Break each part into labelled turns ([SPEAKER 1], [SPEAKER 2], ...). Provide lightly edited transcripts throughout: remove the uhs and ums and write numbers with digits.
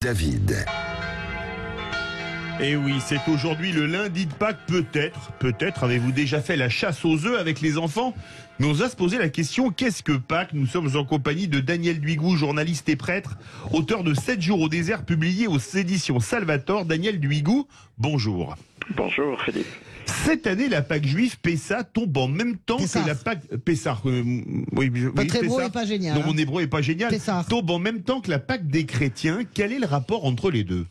[SPEAKER 1] David.
[SPEAKER 2] Et oui, c'est aujourd'hui le lundi de Pâques, peut-être avez-vous déjà fait la chasse aux œufs avec les enfants? Mais on va se poser la question, qu'est-ce que Pâques? Nous sommes en compagnie de Daniel Duigou, journaliste et prêtre, auteur de 7 jours au désert, publié aux éditions Salvator. Daniel Duigou, bonjour.
[SPEAKER 3] Bonjour Philippe.
[SPEAKER 2] Cette année, la Pâque juive, Pessah, tombe en même temps que la Pâque... Pessah,
[SPEAKER 4] Votre hébreu n'est pas génial.
[SPEAKER 2] Non, mon hébreu n'est pas génial.
[SPEAKER 4] Pessah.
[SPEAKER 2] Tombe en même temps que la Pâque des chrétiens. Quel est le rapport entre les deux?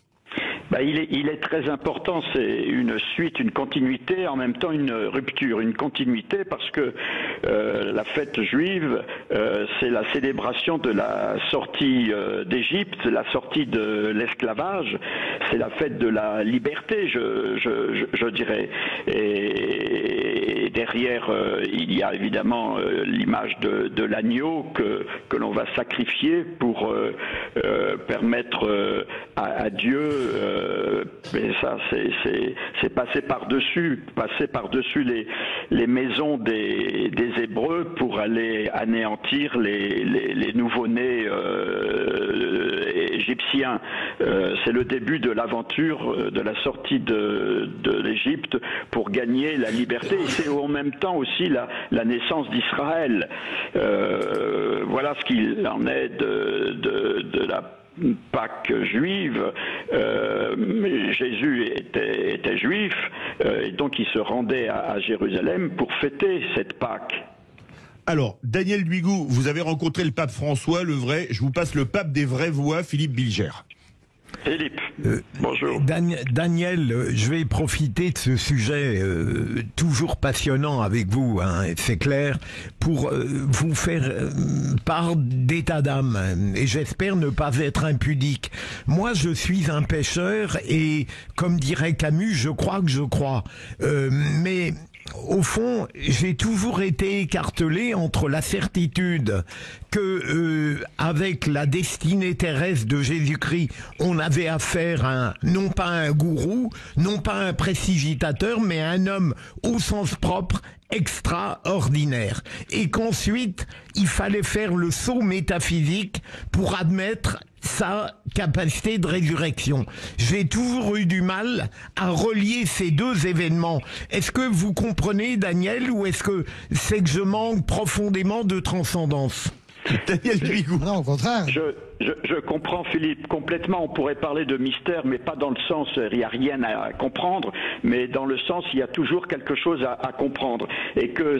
[SPEAKER 3] Il est très important, c'est une suite, une continuité, en même temps une rupture. Une continuité parce que la fête juive, c'est la célébration de la sortie d'Égypte, la sortie de l'esclavage, c'est la fête de la liberté, je dirais. Et derrière, il y a évidemment l'image de l'agneau que l'on va sacrifier pour permettre à Dieu... mais ça, c'est passer par-dessus les maisons des Hébreux pour aller anéantir les nouveau-nés égyptiens. C'est le début de l'aventure de la sortie de l'Égypte pour gagner la liberté. Et c'est en même temps aussi la naissance d'Israël. Voilà ce qu'il en est de la Pâques juive. Jésus était juif, et donc il se rendait à Jérusalem pour fêter cette Pâques.
[SPEAKER 2] Alors, Daniel Duigou, vous avez rencontré le pape François, le vrai. Je vous passe le pape des vraies voix, Philippe Bilger.
[SPEAKER 3] Philippe, bonjour.
[SPEAKER 5] Daniel, je vais profiter de ce sujet toujours passionnant avec vous, hein, c'est clair, pour vous faire part d'état d'âme, et j'espère ne pas être impudique. Moi, je suis un pécheur, et comme dirait Camus, je crois que je crois. Mais... au fond, j'ai toujours été écartelé entre la certitude que, avec la destinée terrestre de Jésus-Christ, on avait affaire à non pas un gourou, non pas un précipitateur, mais un homme au sens propre, extraordinaire. Et qu'ensuite, il fallait faire le saut métaphysique pour admettre sa capacité de résurrection. J'ai toujours eu du mal à relier ces deux événements. Est-ce que vous comprenez, Daniel, ou est-ce que c'est que je manque profondément de transcendance?
[SPEAKER 2] Daniel Duigou.
[SPEAKER 4] Non, au contraire.
[SPEAKER 3] Je comprends Philippe complètement. On pourrait parler de mystère, mais pas dans le sens il n'y a rien à comprendre, mais dans le sens il y a toujours quelque chose à comprendre. Et que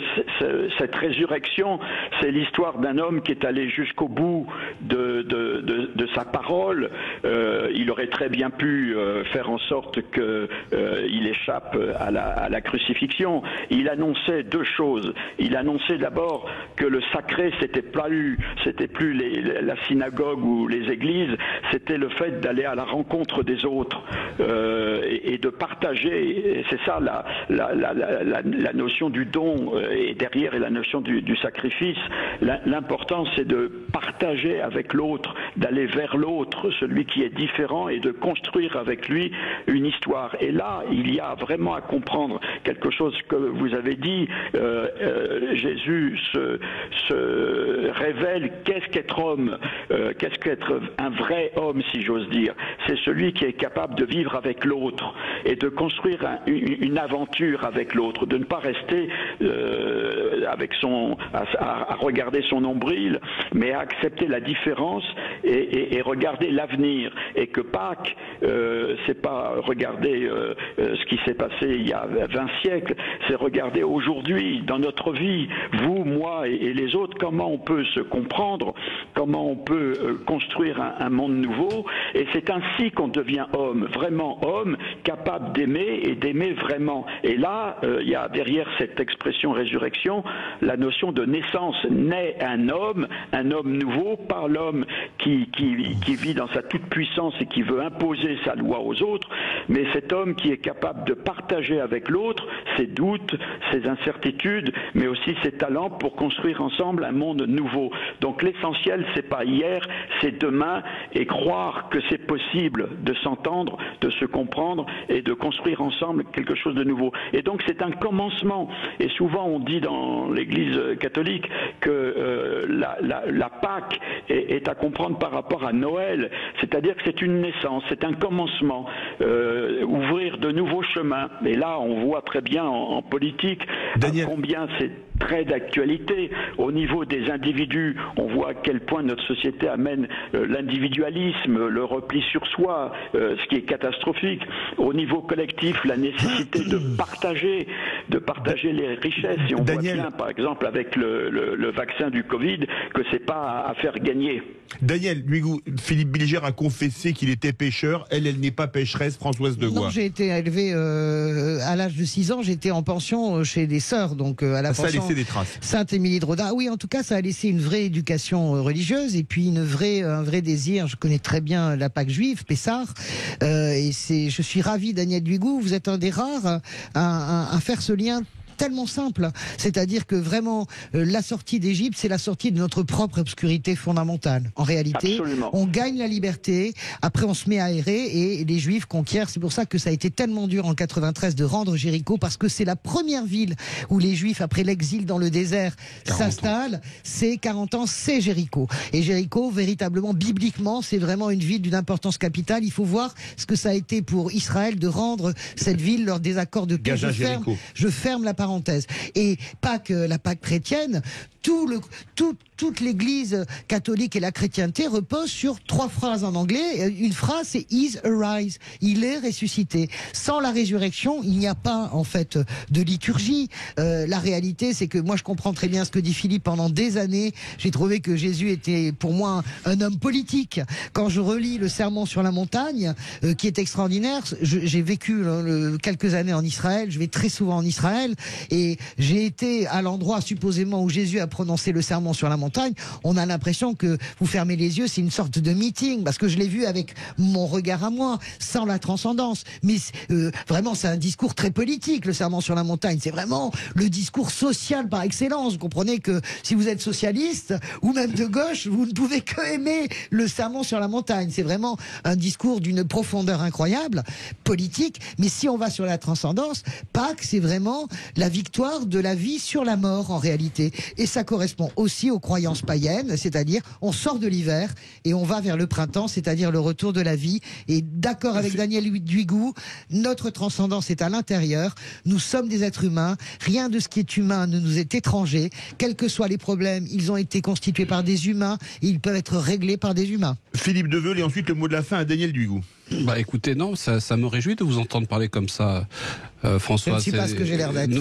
[SPEAKER 3] cette résurrection, c'est l'histoire d'un homme qui est allé jusqu'au bout de sa parole. Il aurait très bien pu faire en sorte qu'il échappe à la crucifixion. Il annonçait deux choses. Il annonçait d'abord que le sacré, c'était plus la synagogue ou les églises, c'était le fait d'aller à la rencontre des autres et de partager. Et c'est ça la notion du don, et derrière est la notion du sacrifice. L'important, c'est de partager avec l'autre, d'aller vers l'autre, celui qui est différent, et de construire avec lui une histoire. Et là, il y a vraiment à comprendre quelque chose que vous avez dit. Jésus se révèle qu'est-ce qu'être homme, qu'est-ce qu'être un vrai homme, si j'ose dire. C'est celui qui est capable de vivre avec l'autre et de construire une aventure avec l'autre, de ne pas rester à regarder son nombril, mais à accepter la différence et regarder l'avenir. Et que Pâques, c'est pas regarder ce qui s'est passé il y a 20 siècles, c'est regarder aujourd'hui, dans notre vie, vous, moi et les autres, comment on peut se comprendre, comment on peut construire un monde nouveau. Et c'est ainsi qu'on devient homme, vraiment homme, capable d'aimer et d'aimer vraiment. Et là, il y a derrière cette expression résurrection la notion de naissance. Naît un homme nouveau, pas l'homme qui vit dans sa toute-puissance et qui veut imposer sa loi aux autres, mais cet homme qui est capable de partager avec l'autre ses doutes, ses incertitudes, mais aussi ses talents pour construire ensemble un monde nouveau. Donc l'essentiel, c'est pas hier, c'est demain, et croire que c'est possible de s'entendre, de se comprendre et de construire ensemble quelque chose de nouveau. Et donc c'est un commencement. Et souvent on dit dans l'Église catholique que la Pâque est à comprendre par rapport à Noël, c'est-à-dire que c'est une naissance, c'est un commencement, ouvrir de nouveaux chemins. Et là, on voit très bien en politique combien c'est très d'actualité. Au niveau des individus, on voit à quel point notre société amène l'individualisme, le repli sur soi, ce qui est catastrophique. Au niveau collectif, la nécessité de partager les richesses. Et on voit bien, par exemple, avec le vaccin du Covid, que c'est pas à faire gagner.
[SPEAKER 2] Daniel Duigou, Philippe Bilger a confessé qu'il était pêcheur. Elle n'est pas pêcheresse, Françoise de Gois.
[SPEAKER 4] Non, j'ai été élevé à l'âge de 6 ans. J'étais en pension chez des sœurs, donc à la pension.
[SPEAKER 2] Ça a laissé des traces.
[SPEAKER 4] Sainte-Émilie de Rodin. Oui, en tout cas, ça a laissé une vraie éducation religieuse et puis un vrai désir. Je connais très bien la Pâque juive, Pessah. Je suis ravi, Daniel Duigou. Vous êtes un des rares à faire ce lien tellement simple, c'est-à-dire que vraiment la sortie d'Égypte, c'est la sortie de notre propre obscurité fondamentale. En réalité,
[SPEAKER 3] absolument,
[SPEAKER 4] on gagne la liberté, après on se met à errer et les Juifs conquièrent. C'est pour ça que ça a été tellement dur en 93 de rendre Jéricho, parce que c'est la première ville où les Juifs, après l'exil dans le désert, s'installent. C'est 40 ans, c'est Jéricho. Et Jéricho, véritablement, bibliquement, c'est vraiment une ville d'une importance capitale. Il faut voir ce que ça a été pour Israël de rendre cette ville lors des accords de paix. Je ferme la parenthèse. Et la Pâque chrétienne, toute l'Église catholique et la chrétienté reposent sur 3 phrases en anglais. Une phrase, c'est « is arise », il est ressuscité. Sans la résurrection, il n'y a pas en fait de liturgie. La réalité, c'est que moi je comprends très bien ce que dit Philippe. Pendant des années, j'ai trouvé que Jésus était pour moi un homme politique. Quand je relis le Sermon sur la montagne, qui est extraordinaire, j'ai vécu quelques années en Israël, je vais très souvent en Israël, et j'ai été à l'endroit supposément où Jésus a prononcé le Sermon sur la montagne. On a l'impression que vous fermez les yeux, c'est une sorte de meeting, parce que je l'ai vu avec mon regard à moi, sans la transcendance. Mais vraiment, c'est un discours très politique, le Sermon sur la montagne. C'est vraiment le discours social par excellence. Vous comprenez que si vous êtes socialiste ou même de gauche, vous ne pouvez que aimer le Sermon sur la montagne. C'est vraiment un discours d'une profondeur incroyable, politique. Mais si on va sur la transcendance, Pâques, c'est vraiment la victoire de la vie sur la mort en réalité. Et ça correspond aussi aux croyances païennes, c'est-à-dire on sort de l'hiver et on va vers le printemps, c'est-à-dire le retour de la vie. Et d'accord avec Daniel Duigou, notre transcendance est à l'intérieur. Nous sommes des êtres humains. Rien de ce qui est humain ne nous est étranger. Quels que soient les problèmes, ils ont été constitués par des humains et ils peuvent être réglés par des humains.
[SPEAKER 2] Philippe Deveul, et ensuite le mot de la fin à Daniel Duigou.
[SPEAKER 1] Bah écoutez, non, ça me réjouit de vous entendre parler comme ça, François.
[SPEAKER 4] Je ne suis pas ce que j'ai l'air d'être.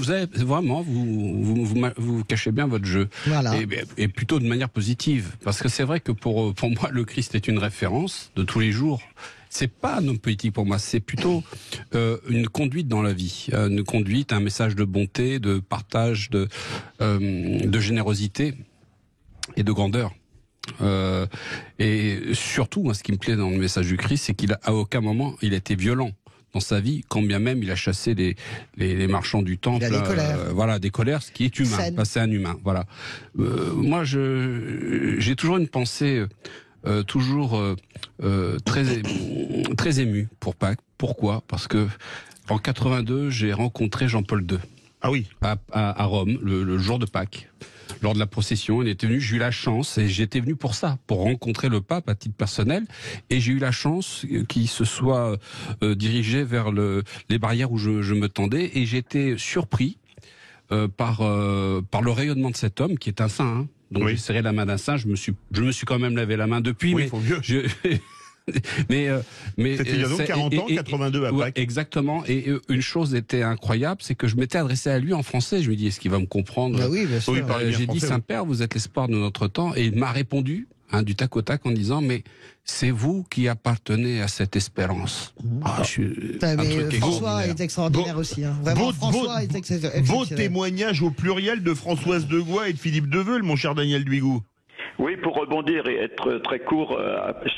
[SPEAKER 1] Vraiment, vous cachez bien votre jeu.
[SPEAKER 4] Voilà.
[SPEAKER 1] Et plutôt de manière positive. Parce que c'est vrai que pour moi, le Christ est une référence de tous les jours. C'est pas un homme politique pour moi, c'est plutôt une conduite dans la vie, une conduite, un message de bonté, de partage, de générosité et de grandeur. Et surtout, moi, ce qui me plaît dans le message du Christ, c'est qu'à aucun moment il a été violent dans sa vie, quand bien même il a chassé les marchands du temple.
[SPEAKER 4] Il a des colères.
[SPEAKER 1] Voilà, des colères, ce qui est humain. C'est un humain. Voilà. Moi, j'ai toujours une pensée très émue pour Pâques. Pourquoi ? Parce que en 82, j'ai rencontré Jean-Paul II.
[SPEAKER 2] Ah oui.
[SPEAKER 1] À Rome, le jour de Pâques. Lors de la procession, il était venu, j'ai eu la chance, et j'étais venu pour ça, pour rencontrer le pape à titre personnel, et j'ai eu la chance qu'il se soit dirigé vers les barrières où je me tendais, et j'étais surpris par le rayonnement de cet homme, qui est un saint, hein. Donc oui. J'ai serré la main d'un saint, je me suis quand même lavé la main depuis,
[SPEAKER 2] oui,
[SPEAKER 1] mais
[SPEAKER 2] faut mieux.
[SPEAKER 1] mais
[SPEAKER 2] c'était il y a donc 40 ans, 82 à Pâques.
[SPEAKER 1] Ouais, exactement. Et une chose était incroyable, c'est que je m'étais adressé à lui en français. Je lui ai dit, est-ce qu'il va me comprendre ?
[SPEAKER 4] Bah oui, bien sûr.
[SPEAKER 1] J'ai dit, Saint-Père, vous êtes l'espoir de notre temps. Et il m'a répondu, du tac au tac, en disant, mais c'est vous qui appartenez à cette espérance.
[SPEAKER 4] François est extraordinaire aussi. Hein. Vraiment, François est exceptionnel.
[SPEAKER 2] Beau témoignage au pluriel de Françoise de Gois et de Philippe Deveul, mon cher Daniel Duigou.
[SPEAKER 3] Oui, pour rebondir et être très court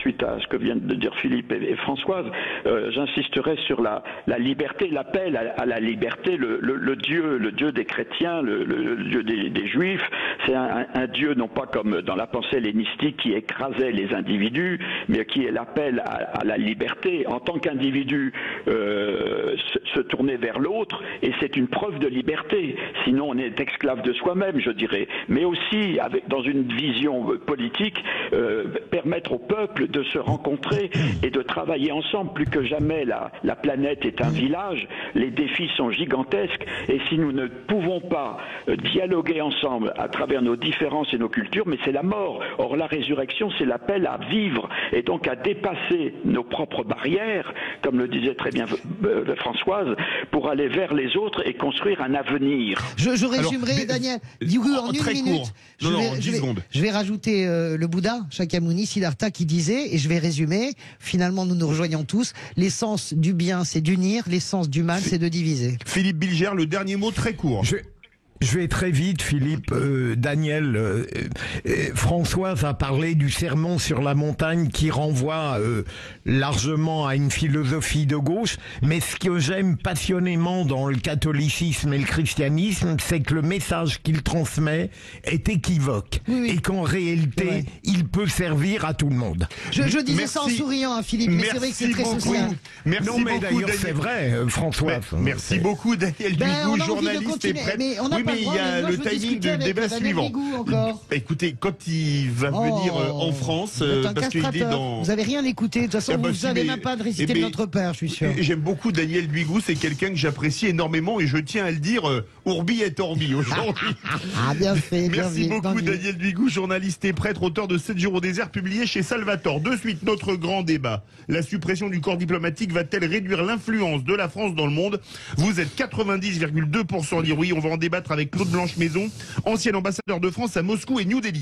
[SPEAKER 3] suite à ce que viennent de dire Philippe et Françoise, j'insisterai sur la liberté, l'appel à la liberté, le Dieu des chrétiens, le Dieu des Juifs. C'est un Dieu non pas comme dans la pensée hellénistique qui écrasait les individus, mais qui est l'appel à la liberté. En tant qu'individu, se tourner vers l'autre, et c'est une preuve de liberté. Sinon, on est esclave de soi-même, je dirais. Mais aussi, dans une vision politique, permettre au peuple de se rencontrer et de travailler ensemble. Plus que jamais, la planète est un village, les défis sont gigantesques, et si nous ne pouvons pas dialoguer ensemble à travers nos différences et nos cultures, mais c'est la mort. Or, la résurrection, c'est l'appel à vivre, et donc à dépasser nos propres barrières, comme le disait très bien Françoise, pour aller vers les autres et construire un avenir.
[SPEAKER 4] Je résumerai, Daniel Dugu, en une minute.
[SPEAKER 2] En 10 secondes.
[SPEAKER 4] Je vais rajouter le Bouddha, Shakyamuni, Siddhartha, qui disait, et je vais résumer, finalement nous nous rejoignons tous, l'essence du bien c'est d'unir, l'essence du mal c'est de diviser.
[SPEAKER 2] Philippe Bilger, le dernier mot très court.
[SPEAKER 5] Je vais très vite, Philippe. Daniel, Françoise a parlé du sermon sur la montagne qui renvoie largement à une philosophie de gauche, mais ce que j'aime passionnément dans le catholicisme et le christianisme, c'est que le message qu'il transmet est équivoque, et qu'en réalité, il peut servir à tout le monde.
[SPEAKER 4] Je disais ça en souriant, hein, Philippe, mais c'est vrai que c'est très social.
[SPEAKER 2] Merci
[SPEAKER 5] non, mais
[SPEAKER 2] beaucoup,
[SPEAKER 5] d'ailleurs, c'est vrai, Françoise.
[SPEAKER 2] Merci beaucoup, Daniel Dugu, journaliste et prêtre. Mais il y a le timing du débat suivant. Écoutez, quand il va venir en France, parce qu'il est dans...
[SPEAKER 4] Vous n'avez rien écouté, de toute façon, vous n'avez même pas de réciter notre Père, je suis sûr.
[SPEAKER 2] J'aime beaucoup Daniel Dugu, c'est quelqu'un que j'apprécie énormément, et je tiens à le dire, Urbi et Orbi aujourd'hui.
[SPEAKER 4] Bien fait,
[SPEAKER 2] Merci beaucoup, Daniel Dugu, journaliste et prêtre, auteur de 7 jours au désert, publié chez Salvatore. De suite, notre grand débat. La suppression du corps diplomatique va-t-elle réduire l'influence de la France dans le monde? Vous êtes 90,2% à dire oui. On va en débattre avec Claude Blanche-Maison, ancien ambassadeur de France à Moscou et New Delhi.